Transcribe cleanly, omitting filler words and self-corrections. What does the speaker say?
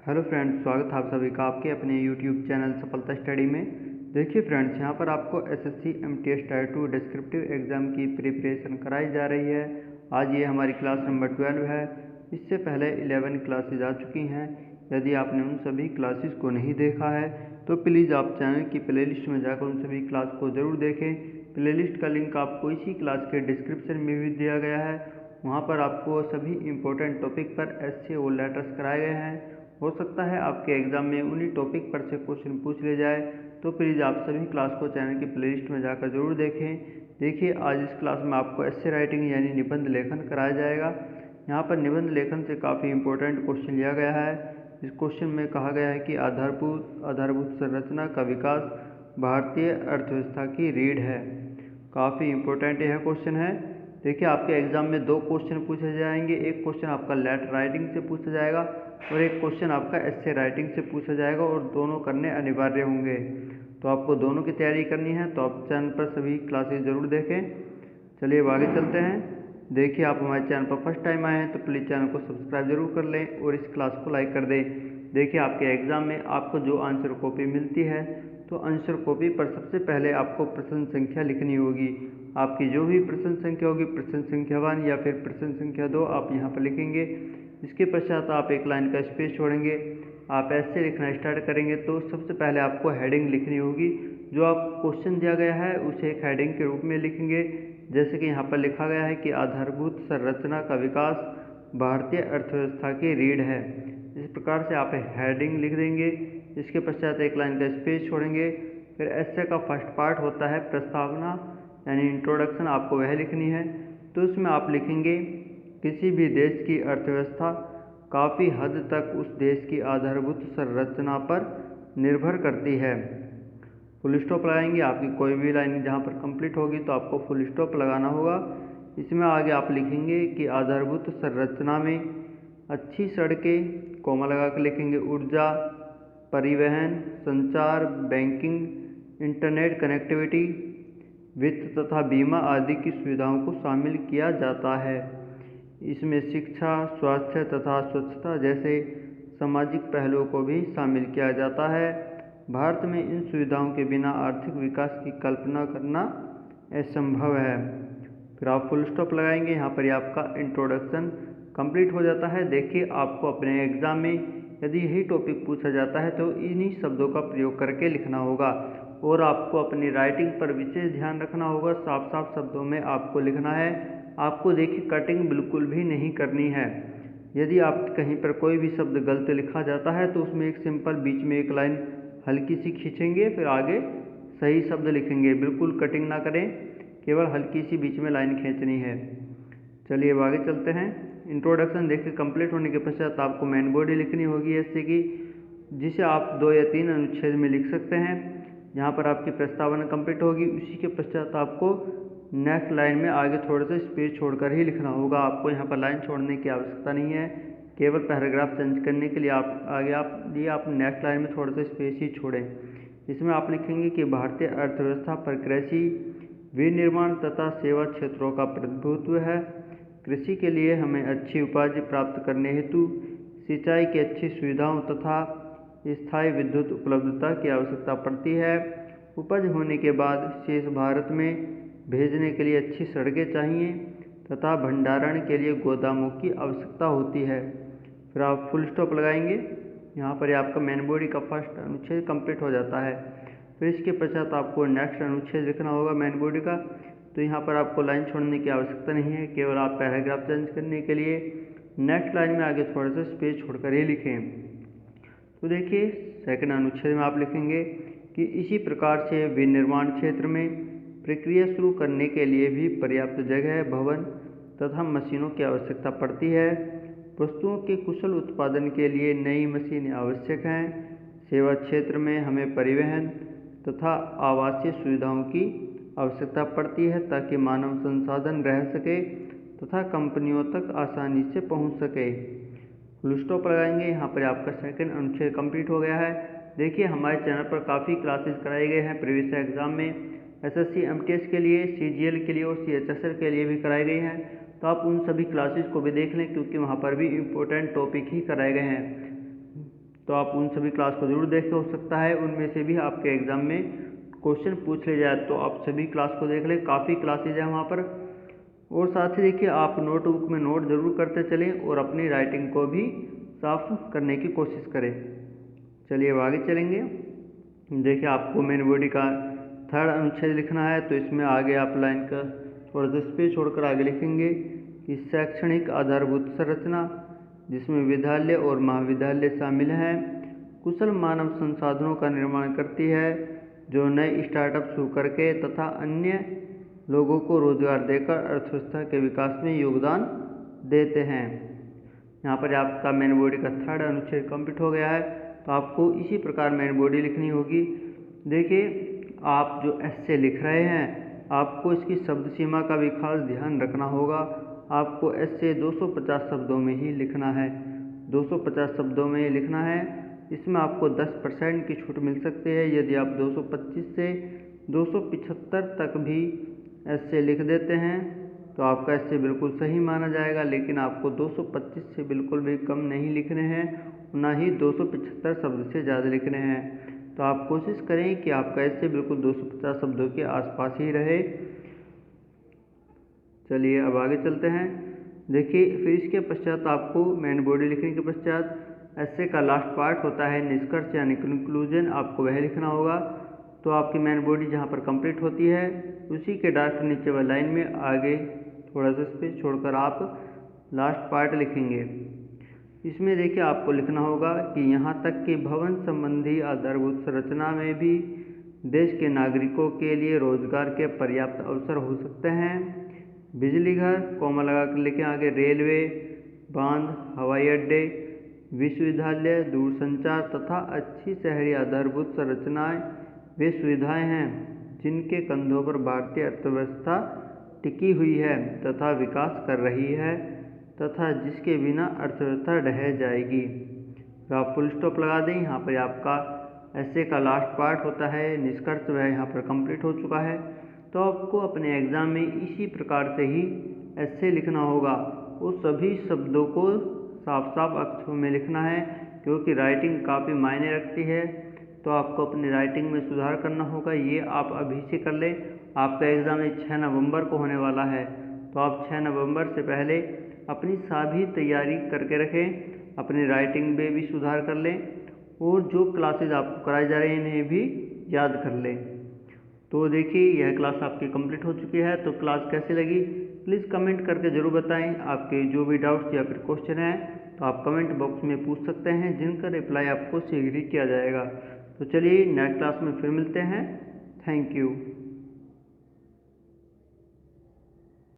Hello friends, स्वागत है आप सभी का आपके अपने यूट्यूब चैनल सफलता स्टडी में। देखिए फ्रेंड्स, यहाँ पर आपको SSC MTS tyre 2 descriptive exam की प्रिपरेशन कराई जा रही है। आज ये हमारी क्लास नंबर 12 है। इससे पहले 11 क्लासेज आ चुकी हैं। यदि आपने उन सभी क्लासेस को नहीं देखा है तो प्लीज़ आप चैनल की प्लेलिस्ट में जाकर उन सभी क्लास को ज़रूर देखें। प्लेलिस्ट का लिंक आपको इसी क्लास के डिस्क्रिप्शन में भी दिया गया है। वहाँ पर आपको सभी इम्पोर्टेंट टॉपिक पर एस्से और लेटर्स कराए गए हैं। हो सकता है आपके एग्ज़ाम में उन्हीं टॉपिक पर से क्वेश्चन पूछ ले जाए, तो प्लीज़ आप सभी क्लास को चैनल की प्लेलिस्ट में जाकर ज़रूर देखें। देखिए, आज इस क्लास में आपको एस्से राइटिंग यानी निबंध लेखन कराया जाएगा। यहाँ पर निबंध लेखन से काफ़ी इम्पोर्टेंट क्वेश्चन लिया गया है। इस क्वेश्चन में कहा गया है कि आधारभूत संरचना का विकास भारतीय अर्थव्यवस्था की रीढ़ है। काफ़ी इम्पोर्टेंट यह क्वेश्चन है। देखिए, आपके एग्ज़ाम में 2 क्वेश्चन पूछे जाएंगे। एक क्वेश्चन आपका लेटर राइटिंग से पूछा जाएगा और एक क्वेश्चन आपका एस्से राइटिंग से पूछा जाएगा, और दोनों करने अनिवार्य होंगे। तो आपको दोनों की तैयारी करनी है, तो आप चैनल पर सभी क्लासेस ज़रूर देखें। चलिए अब आगे चलते हैं। देखिए, आप हमारे चैनल पर फर्स्ट टाइम आए हैं तो प्लीज़ चैनल को सब्सक्राइब जरूर कर लें और इस क्लास को लाइक कर दें। देखिए, आपके एग्ज़ाम में आपको जो आंसर कॉपी मिलती है, तो आंसर कॉपी पर सबसे पहले आपको प्रश्न संख्या लिखनी होगी। आपकी जो भी प्रश्न संख्या होगी, प्रश्न संख्या 1 या फिर प्रश्न संख्या 2, आप यहाँ पर लिखेंगे। इसके पश्चात आप एक लाइन का स्पेस छोड़ेंगे। आप ऐसे लिखना स्टार्ट करेंगे तो सबसे पहले आपको हेडिंग लिखनी होगी। जो आप क्वेश्चन दिया गया है उसे एक हेडिंग के रूप में लिखेंगे। जैसे कि यहाँ पर लिखा गया है कि आधारभूत संरचना का विकास भारतीय अर्थव्यवस्था की रीढ़ है। इस प्रकार से आप हेडिंग लिख देंगे। इसके पश्चात एक लाइन का स्पेस छोड़ेंगे। फिर एस्से का फर्स्ट पार्ट होता है प्रस्तावना यानी इंट्रोडक्शन, आपको वह लिखनी है। तो उसमें आप लिखेंगे, किसी भी देश की अर्थव्यवस्था काफ़ी हद तक उस देश की आधारभूत संरचना पर निर्भर करती है। फुल स्टॉप लगाएंगे। आपकी कोई भी लाइन जहाँ पर कंप्लीट होगी तो आपको फुल स्टॉप लगाना होगा। इसमें आगे आप लिखेंगे कि आधारभूत संरचना में अच्छी सड़कें, कोमा लगा कर लिखेंगे, ऊर्जा, परिवहन, संचार, बैंकिंग, इंटरनेट कनेक्टिविटी, वित्त तथा बीमा आदि की सुविधाओं को शामिल किया जाता है। इसमें शिक्षा, स्वास्थ्य तथा स्वच्छता जैसे सामाजिक पहलुओं को भी शामिल किया जाता है। भारत में इन सुविधाओं के बिना आर्थिक विकास की कल्पना करना असंभव है। फिर आप फुल स्टॉप लगाएंगे। यहाँ पर आपका इंट्रोडक्शन कंप्लीट हो जाता है। देखिए, आपको अपने एग्ज़ाम में यदि यही टॉपिक पूछा जाता है तो इन्हीं शब्दों का प्रयोग करके लिखना होगा, और आपको अपनी राइटिंग पर विशेष ध्यान रखना होगा। साफ साफ शब्दों में आपको लिखना है। आपको देखिए, कटिंग बिल्कुल भी नहीं करनी है। यदि आप कहीं पर कोई भी शब्द गलत लिखा जाता है तो उसमें एक सिंपल बीच में एक लाइन हल्की सी खींचेंगे, फिर आगे सही शब्द लिखेंगे। बिल्कुल कटिंग ना करें, केवल हल्की सी बीच में लाइन खींचनी है। चलिए अब आगे चलते हैं। इंट्रोडक्शन देखिए कंप्लीट होने के पश्चात आपको मेन बॉडी लिखनी होगी एस्से की, जिसे आप 2 या 3 अनुच्छेद में लिख सकते हैं। यहाँ पर आपकी प्रस्तावना कंप्लीट होगी। उसी के पश्चात आपको नेक्स्ट लाइन में आगे थोड़ा सा स्पेस छोड़कर ही लिखना होगा। आपको यहाँ पर लाइन छोड़ने की आवश्यकता नहीं है, केवल पैराग्राफ चेंज करने के लिए आप नेक्स्ट लाइन में थोड़ा सा स्पेस ही छोड़ें। इसमें आप लिखेंगे कि भारतीय अर्थव्यवस्था पर कृषि, विनिर्माण तथा सेवा क्षेत्रों का प्रभुत्व है। कृषि के लिए हमें अच्छी उपज प्राप्त करने हेतु सिंचाई की अच्छी सुविधाओं तथा स्थायी विद्युत उपलब्धता की आवश्यकता पड़ती है। उपज होने के बाद शेष भारत में भेजने के लिए अच्छी सड़कें चाहिए तथा भंडारण के लिए गोदामों की आवश्यकता होती है। फिर आप फुल स्टॉप लगाएंगे। यहाँ पर आपका मेन बॉडी का फर्स्ट अनुच्छेद कंप्लीट हो जाता है। फिर इसके पश्चात आपको नेक्स्ट अनुच्छेद लिखना होगा मेन बॉडी का। तो यहाँ पर आपको लाइन छोड़ने की आवश्यकता नहीं है, केवल आप पैराग्राफ चेंज करने के लिए नेक्स्ट लाइन में आगे थोड़ा सा स्पेस छोड़कर ही लिखें। तो देखिए, सेकंड अनुच्छेद में आप लिखेंगे कि इसी प्रकार से विनिर्माण क्षेत्र में प्रक्रिया शुरू करने के लिए भी पर्याप्त जगह, भवन तथा मशीनों की आवश्यकता पड़ती है। वस्तुओं के कुशल उत्पादन के लिए नई मशीनें आवश्यक हैं। सेवा क्षेत्र में हमें परिवहन तथा आवासीय सुविधाओं की आवश्यकता पड़ती है ताकि मानव संसाधन रह सके तथा कंपनियों तक आसानी से पहुंच सके। फुल स्टॉप लगाएंगे। यहाँ पर आपका सेकंड अनुच्छेद कंप्लीट हो गया है। देखिए, हमारे चैनल पर काफ़ी क्लासेस कराए गए हैं प्रीवियस एग्जाम में। एसएससी एमटीएस के लिए, सीजीएल के लिए और सीएचएसएल के लिए भी कराए गए हैं। तो आप उन सभी क्लासेस को भी देख लें, क्योंकि वहाँ पर भी इम्पोर्टेंट टॉपिक ही कराए गए हैं। तो आप उन सभी क्लास को जरूर देखें। हो सकता है उनमें से भी आपके एग्ज़ाम में क्वेश्चन पूछ ले जाए, तो आप सभी क्लास को देख लें। काफ़ी क्लासेज हैं वहाँ पर। और साथ ही देखिए आप नोटबुक में नोट जरूर करते चलें और अपनी राइटिंग को भी साफ करने की कोशिश करें। चलिए अब आगे चलेंगे। देखिए आपको मेन बॉडी का थर्ड अनुच्छेद लिखना है, तो इसमें आगे आप लाइन का थोड़ा सा स्पेस छोड़कर आगे लिखेंगे कि शैक्षणिक आधारभूत संरचना, जिसमें विद्यालय और महाविद्यालय शामिल हैं, कुशल मानव संसाधनों का निर्माण करती है, जो नए स्टार्टअप शुरू करके तथा अन्य लोगों को रोजगार देकर अर्थव्यवस्था के विकास में योगदान देते हैं। यहाँ पर आपका मेन बॉडी का थर्ड अनुच्छेद कंप्लीट हो गया है। तो आपको इसी प्रकार मेन बॉडी लिखनी होगी। देखिए आप जो एस्से लिख रहे हैं, आपको इसकी शब्द सीमा का भी खास ध्यान रखना होगा। आपको एस्से 250 शब्दों में ही लिखना है, 250 शब्दों में ही लिखना है। इसमें आपको 10% की छूट मिल सकती है। यदि आप 225 से 275 तक भी एस्से लिख देते हैं तो आपका एस्से बिल्कुल सही माना जाएगा, लेकिन आपको 225 से बिल्कुल भी कम नहीं लिखने हैं, ना ही 275 शब्द से ज़्यादा लिखने हैं। तो आप कोशिश करें कि आपका एस्से बिल्कुल 250 शब्दों के आसपास ही रहे। चलिए अब आगे चलते हैं। देखिए फिर इसके पश्चात आपको मेन बॉडी लिखने के पश्चात एस्से का लास्ट पार्ट होता है निष्कर्ष यानी कंक्लूजन, आपको वह लिखना होगा। तो आपकी मेन बॉडी जहाँ पर कंप्लीट होती है, उसी के डायरेक्ट नीचे वाली लाइन में आगे थोड़ा सा स्पेस छोड़कर आप लास्ट पार्ट लिखेंगे। इसमें देखिए आपको लिखना होगा कि यहाँ तक कि भवन संबंधी आधारभूत संरचना में भी देश के नागरिकों के लिए रोजगार के पर्याप्त अवसर हो सकते हैं। बिजली घर, कॉमा लगा कर लिखें आगे, रेलवे, बांध, हवाई अड्डे, विश्वविद्यालय, दूरसंचार तथा अच्छी शहरी आधारभूत संरचनाएं वे सुविधाएं हैं जिनके कंधों पर भारतीय अर्थव्यवस्था टिकी हुई है तथा विकास कर रही है तथा जिसके बिना अर्थव्यवस्था ढह जाएगी। तो आप फुल स्टॉप लगा दें। यहाँ पर आपका एस्से का लास्ट पार्ट होता है निष्कर्ष, वह यहाँ पर कंप्लीट हो चुका है। तो आपको अपने एग्ज़ाम में इसी प्रकार से ही एस्से लिखना होगा। वो सभी शब्दों को साफ साफ अक्षरों में लिखना है, क्योंकि राइटिंग काफ़ी मायने रखती है। तो आपको अपनी राइटिंग में सुधार करना होगा। ये आप अभी से कर लें। आपका एग्ज़ाम 6 नवंबर को होने वाला है, तो आप 6 नवंबर से पहले अपनी सभी तैयारी करके रखें, अपनी राइटिंग में भी सुधार कर लें और जो क्लासेज आपको कराई जा रही हैं इन्हें भी याद कर लें। तो देखिए यह क्लास आपकी कंप्लीट हो चुकी है। तो क्लास कैसी लगी प्लीज़ कमेंट करके ज़रूर बताएं। आपके जो भी डाउट्स या फिर क्वेश्चन हैं तो आप कमेंट बॉक्स में पूछ सकते हैं, जिनका रिप्लाई आपको शीघ्र ही किया जाएगा। तो चलिए नेक्स्ट क्लास में फिर मिलते हैं। Thank you.